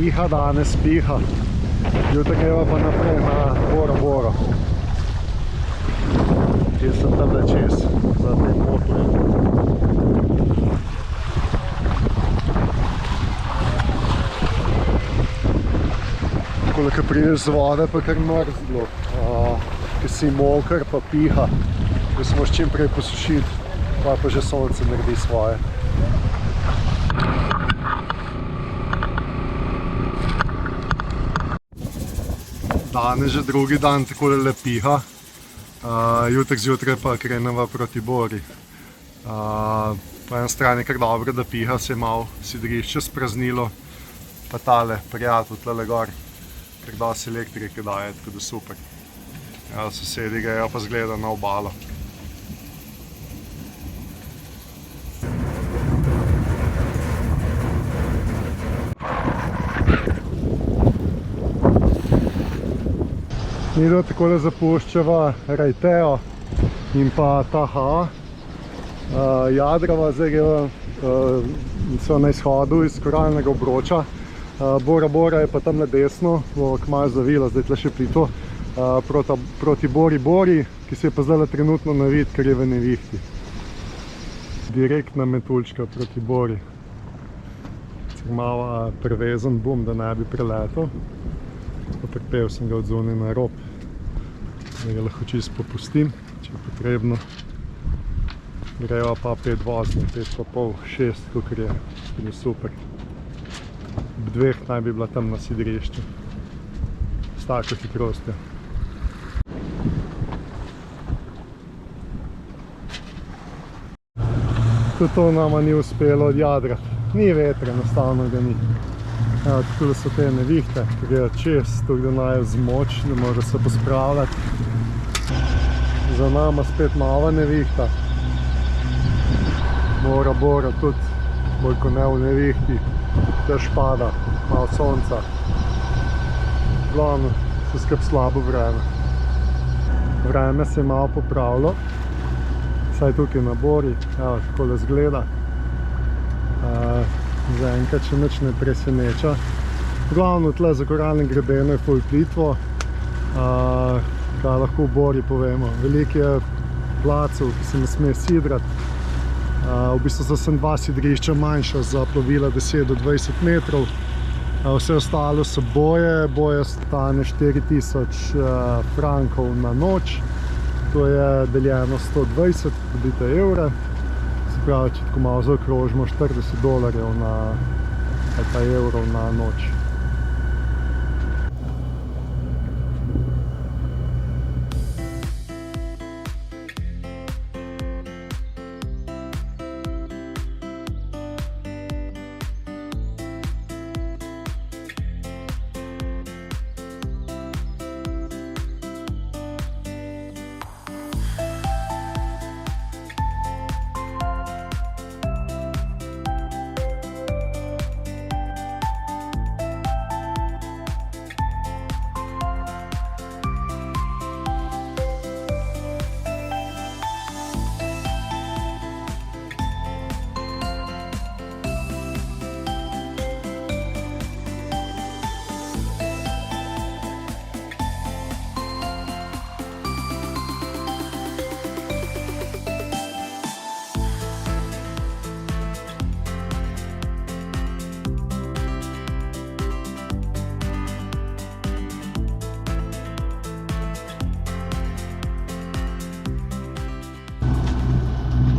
Piha danes, piha. Jutri greva pa naprej na Boro Boro. Kje sem tamle čez, za tem motorjem. Koliko prideš z vode, pa kar mrzlo. Ko si moker, pa piha. Ko se moraš čim prej posušiti, pa že sonce naredi svoje. Danes že drugi dan takole le piha. Jutri zjutraj pa kreneva proti Bori. Po eni strani kar dobro, da piha, se je malo sidrišče spraznilo, pa tale prijatelj tlele gor, ker dosti elektrike daje, tako da super. Sosedi grejo pa zgleda na obalo. Mi do takole zapuščava Rajteo in pa Taha. Jadrava zdaj so na izhodu iz koralnega obroča. Bora Bora je pa tam na desno, bo kmalu zavila, zdaj tle še plito, proti Bori Bori, ki se je pa zdaj trenutno navid, ker je v nevihti. Direktna metuljčka proti Bori. Malo prevezen bom, da ne bi preletel. Pripel sem ga od zunaj na rob, da ga lahko čisto popustim, če je potrebno. Greva pa 5 vozni, 5,5, 6, kakor je super. Ob 2 naj bi bila tam na sidrišču, s tako hitrostjo. Tudi to nama ni uspelo odjadrati, ni vetra, enostavno ga ni. Takole so te nevihte, ki grejo čez, tako da naj zmoč, da mora se pospravljati. Za nama spet nova nevihta. Bora Bora tudi, bolj ko ne v nevihti, tež pada, malo sonca. Glavno, se skrb slabo vreme. Vreme se je malo popravilo, saj tukaj na Bori, evo, takole zgleda. Zaenkrat še nič ne preseneča. Glavno tle za koralnim grebenom je ful plitvo. Kaj lahko v Bori povemo. Veliko je placov, ki se ne sme sidrati. V bistvu so sem 2 sidrišča manjša za plovila 10 do 20 metrov. Vse ostalo so boje. Boje stane 4000 frankov na noč. To je deljeno 120, dobite evre. Pravi, če tako malo zaokrožimo, $40 ali pa evrov na noč.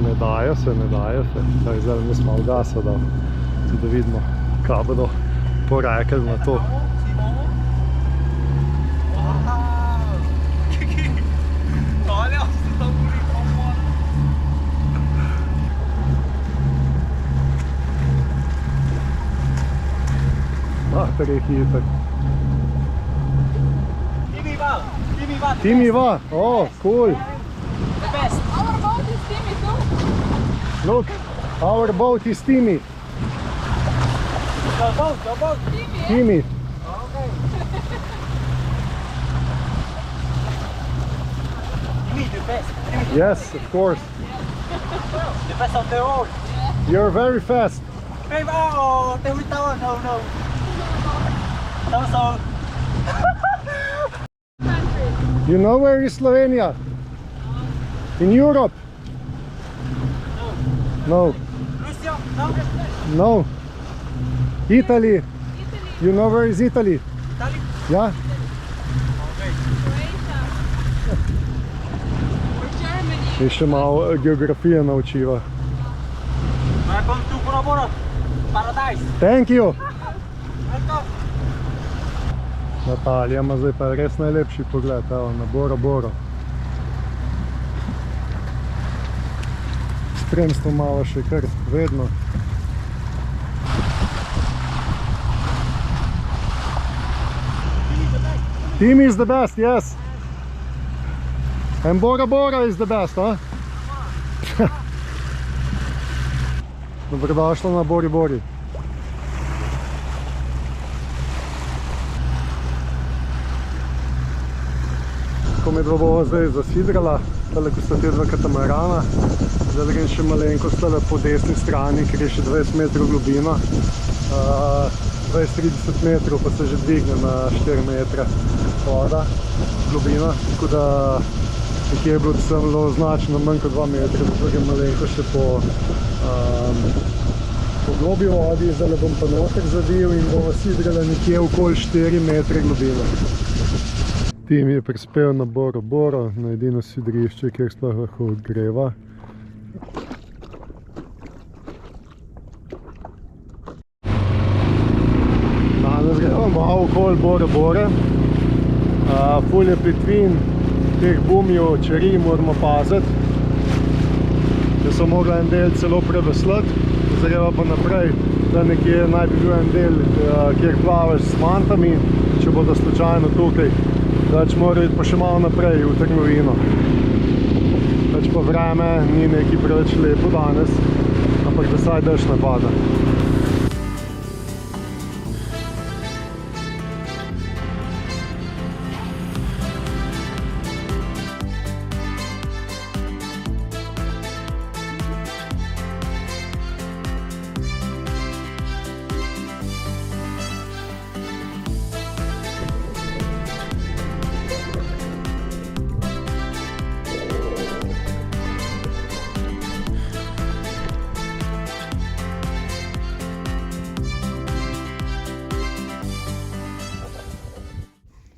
Ne dajo se. Zdaj mi smo malo gasa, da vidimo, kaj bodo porekli na to. Tak je hiter. Timi va? Oh, cool. Look, our boat is Timmy. Your boat, Timmy. Okay. Timmy, the best. Yes, of course. The best of the world. You're very fast. Oh, no. So. You know where is Slovenia? In Europe? No. Russia? No. No. Italy. You know where is Italy? Italy? Yeah? Okay. Croatia. Or Germany. In še malo geografije naučiva. Welcome to Bora Bora. Paradise. Thank you. Welcome. Natalija ima zdaj pa res najlepši pogled, evo, na Bora Bora. Spremstvo malo še kar vedno. Team is the best, yes. And Bora Bora is the best, huh? Dobrodošla na Bori Bori. Ko me dva bova zdaj zasidrala, tale ko sta te dva katamarana, zdaj grem še malenkost tale po desni strani, ker je še 20 metrov globina. 20-30 metrov pa se že dvigne na 4 metre voda globina, tako da nekje je bilo sem bilo označeno manj kot 2 metra, zato grem malenkost še po globi vodi, zdaj bom pa noter zadel in bova sidrala nekje okoli 4 metre globine. Tim je prispel na Boro Boro, na edino sidrišče, kjer sploh lahko greva. Danes gremo malo okoli Bore Bore. Ful je plitvin, teh bumjev, čeri moramo paziti. Jaz sem mogla en del celo preveslati, zdaj greva pa naprej, da nekje naj bi bil en del, kjer plavaš s mantami, če bodo slučajno tukaj. Dač mora iti pa še malo naprej v trgovino. Dač pa vreme ni neki preveč lepo danes, ampak da saj dež ne pada.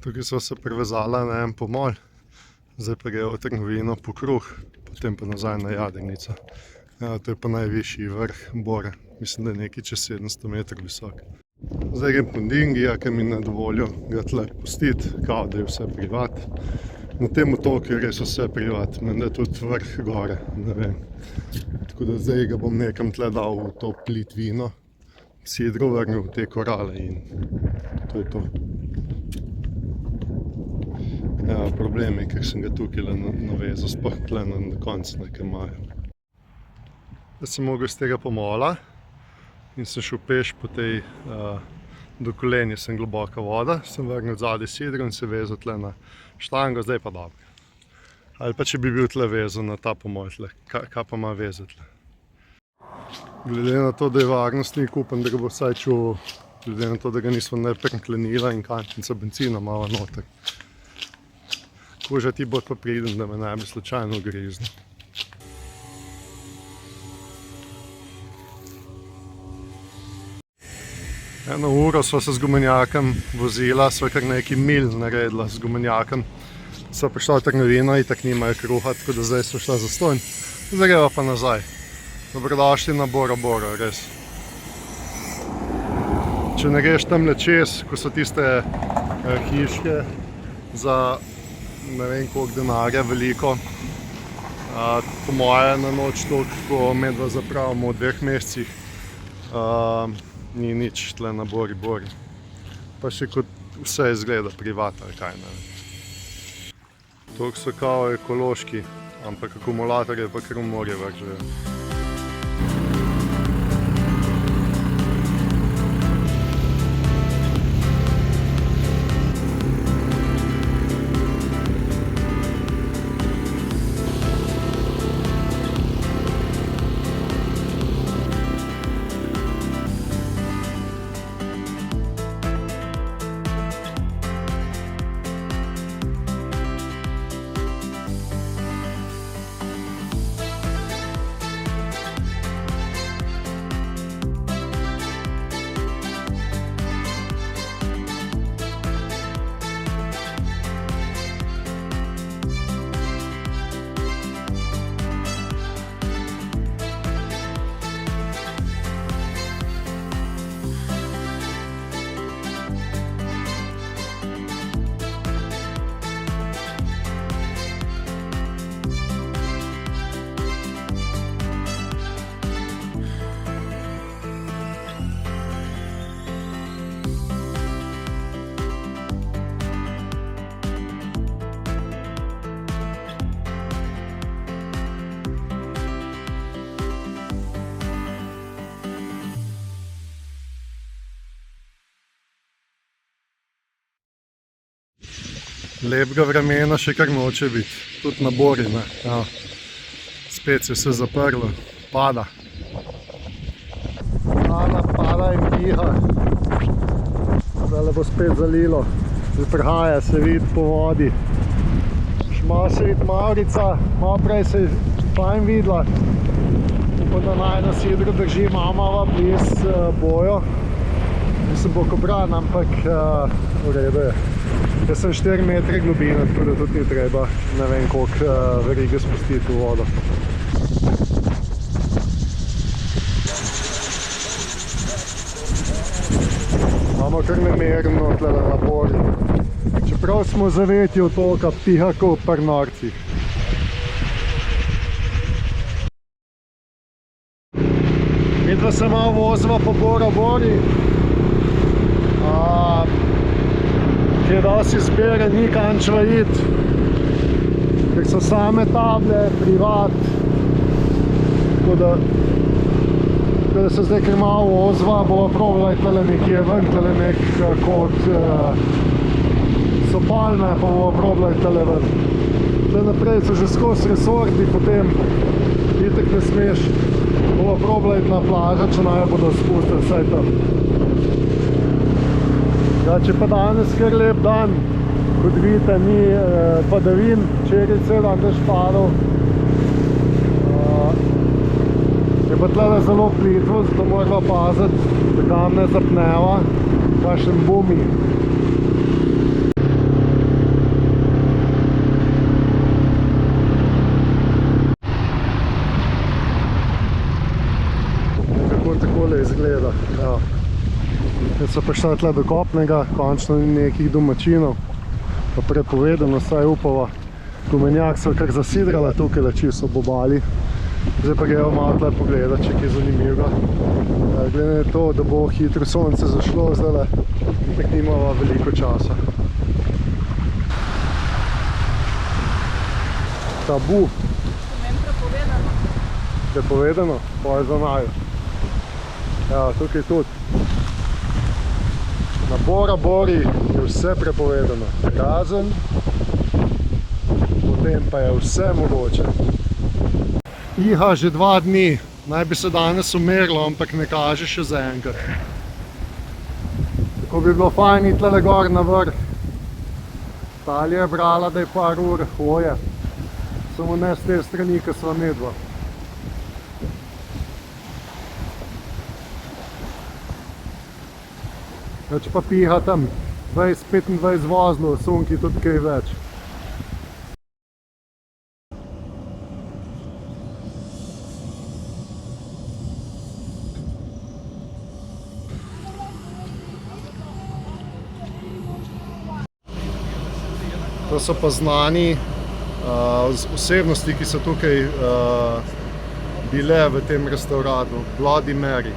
Tukaj sva se privezala na en pomol, zdaj pa greva v trgovino po kruh, potem pa nazaj na jadrnico. To je pa najvišji vrh Bore, mislim, da je nekaj čez 700 metrov visok. Zdaj grem po Dingija, ker mi ne dovolijo ga tle pustiti, kao da je vse privat. Na tem otoku je res vse privat, menda tudi vrh gore, ne vem. Tako da zdaj ga bom nekam tle dal v to plitvino, sidro vrnil v te korale in to je to. Ja, problem je, ker sem ga tukaj navezal, sploh tle na koncu nekaj maja. Jaz sem mogel iz tega pomola in sem šel peš po tej, do kolenja sem globoka voda, sem vrnil zadaj sidro in se vezal tle na štango, zdaj pa dobro. Ali pa če bi bil tle vezal na ta pomol tle, kaj pa ima veze tle. Glede na to, da je varnostnik, upam, da ga bo vsaj čuval, glede na to, da ga nismo ne priklenila in kantica benzina malo noter. Koža ti bo pa priden, da me ne bi slučajno ugriznil. Eno uro sva se z gumenjakom vozila, sva kar nekaj mil naredila z gumenjakom. Sva prišla v trgovino, itak nimajo kruha, tako da zdaj sva šla zastonj. Zdaj greva pa nazaj. Dobrodošli na Bora Bora, res. Če ne greš tamle čez, ko so tiste hiške za ne vem koliko denarja, veliko. Po moje na noč toliko, ko medva zapravimo v 2 mesecih, ni nič tle na Bori Bori. Pa še kot vse izgleda privat ali kaj, ne vem. Toliko so kao ekološki, ampak akumulatorje pa kar v morje vržejo. Lepega vremena še kar noče biti, tudi na Bori, ne. Ja. Spet se je vse zaprlo, pada. Pada in piha. Zdaj bo spet zalilo. Zdaj prihaja, se vidi po vodi. Še malo se vidi Mavrica, malo prej se je fajn videla. Upam, da naj na sidru drži mamava bliz bojo. Mislim, bo kobran, ampak v redu je. Jaz sem 4 metre globine, tako da tudi ni treba, ne vem koliko verige spustiti v vodo. Imamo kar nemerno tle na Bori. Čeprav smo zaveti otoka, piha kot pri norcih. Midva se malo voziva po Bori. Kje dosti izbere, ni kančeva iti, ker so same table, privat. Tako da se zdaj kar malo voziva, bova probala tale nekje ven, tale nek kot so palme, pa bova probala tale ven. Tle naprej so že skozi resorti, potem itek ne smeš, bova probala na plaža, če naj bodo spustili vsaj tam. Ja, če pa danes kar lep dan, kot vidite, ni padavin, včeraj cel dan dež padal. Je pa tle zelo plitvo, zato moramo paziti, da kam ne zapneva, kakšen bumi. Nekako takole izgleda. Ja. So prišla tle do kopnega, končno ni nekih domačinov, pa prepovedano, saj upava. Gumenjak so kar zasidrala tukaj, čisto ob obali. Zdaj pa gremo malo tle pogledati, če kaj zanimivega. Glede na to, da bo hitro sonce zašlo, zdajle itak nimava veliko časa. Tabu. Pomen prepovedano. Prepovedano? Pa je za naju. Ja, tukaj tudi. Na Bori je vse prepovedano, razen, potem pa je vse mogoče. Iha že 2 dni, naj bi se danes umirilo, ampak ne kaže še zaenkrat. Tako bi bilo fajn iti tle gor na vrh. Talija je brala, da je par ur hoje, samo ne z te strani, ko sva medva. Če pa piha tam 20-25 vozlov, sunki tudi kaj več. To so pa znani osebnosti, ki so tukaj bile v tem restauratu, Bloody Mary.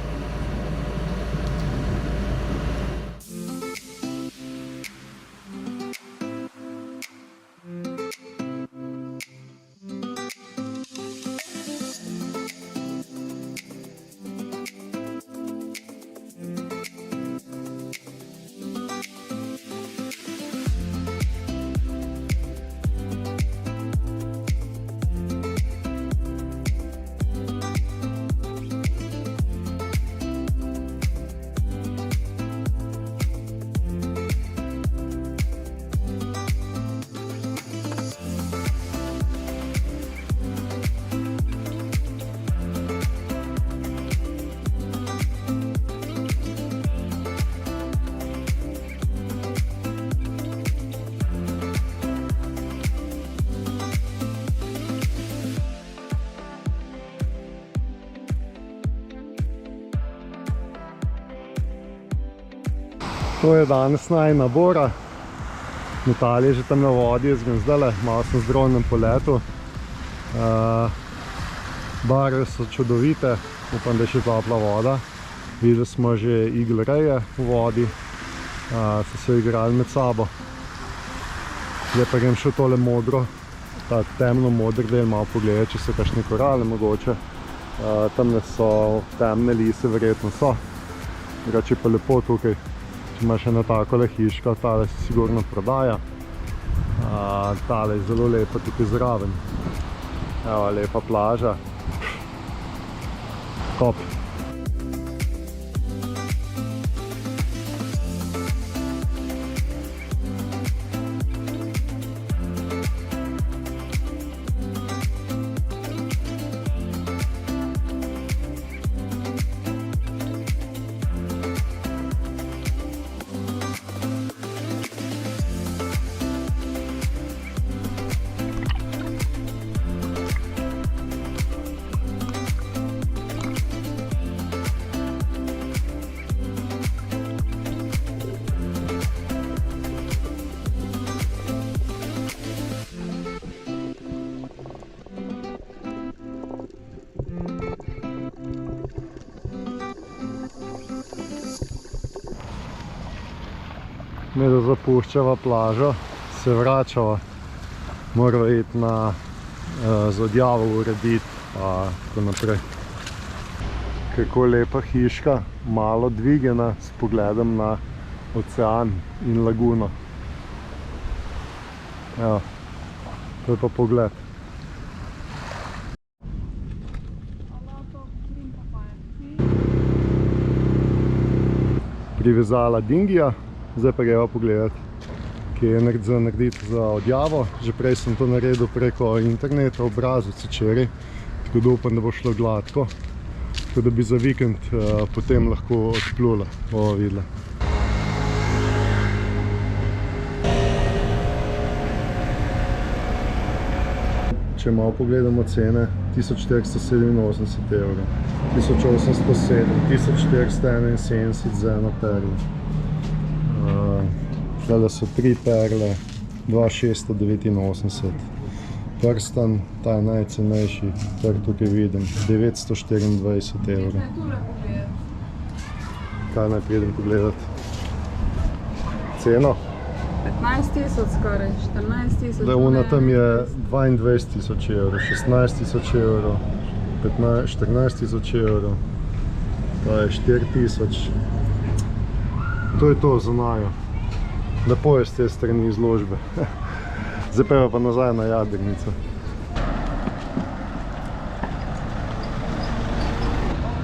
To je danes najina Bora. Natalija je že tam na vodi, jaz grem zdajle, malo sem z dronom po letu. Barve so čudovite, upam, da je še topla voda. Videli smo že igl reje v vodi, so se igrali med sabo. Zdaj pa grem še tole modro, ta temno modr del malo pogledati, če so kakšne korale mogoče. Tamle so temne lise, verjetno so. Drugače pa lepo tukaj. Če imaš eno takole hiško, tale se sigurno prodaja. Tale je zelo lepa tukaj zraven. Evo, lepa plaža. Top. Mi da zapuščava plažo, se vračava, morava iti na zadjavo urediti pa tako naprej. Kako lepa hiška, malo dvigena s pogledom na ocean in laguno. Evo, to je pa pogled. Privezala dingija. Zdaj pa greva pogledati, kje je za narediti za odjavo. Že prej sem to naredil preko interneta, obrazec včeraj, tako da upam, da bo šlo gladko. Tako da bi za vikend potem lahko odplula, bomo videli. Če malo pogledamo cene, 1487 evrov, 1807, 1471 za eno perlo. Tole so 3 perle, 2689. Prstan, ta je najcenejši, kar tukaj vidim, 924 evrov. Kaj naj pridem pogledati? Ceno? 15 tisoč skoraj, 14 tisoč. Da, ona tam je 22 tisoč evrov, 16 tisoč evrov, 14 tisoč evrov, to je 4 tisoč. To je to za najo. Lepo je z te strani izložbe. Zdaj pa nazaj na jadrnico.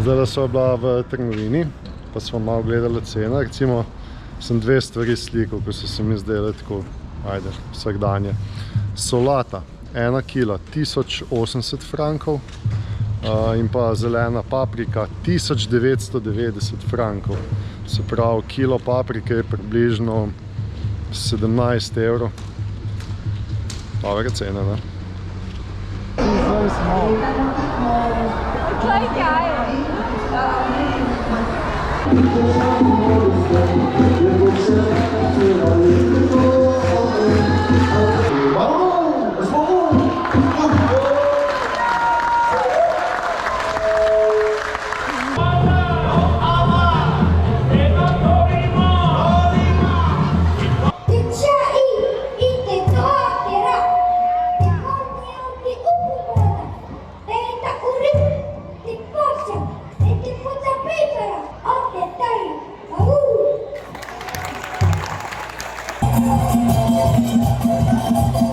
Zdaj so bila v trgovini, pa smo malo gledali cene. Recimo, sem 2 stvari slikal, ko so se mi zdele tako, ajde, vsakdanje. Solata, 1 kila, 1080 frankov in pa zelena paprika, 1990 frankov. Se pravi, kilo paprike je približno 17 evrov. Dobre cene, ne? Thank you.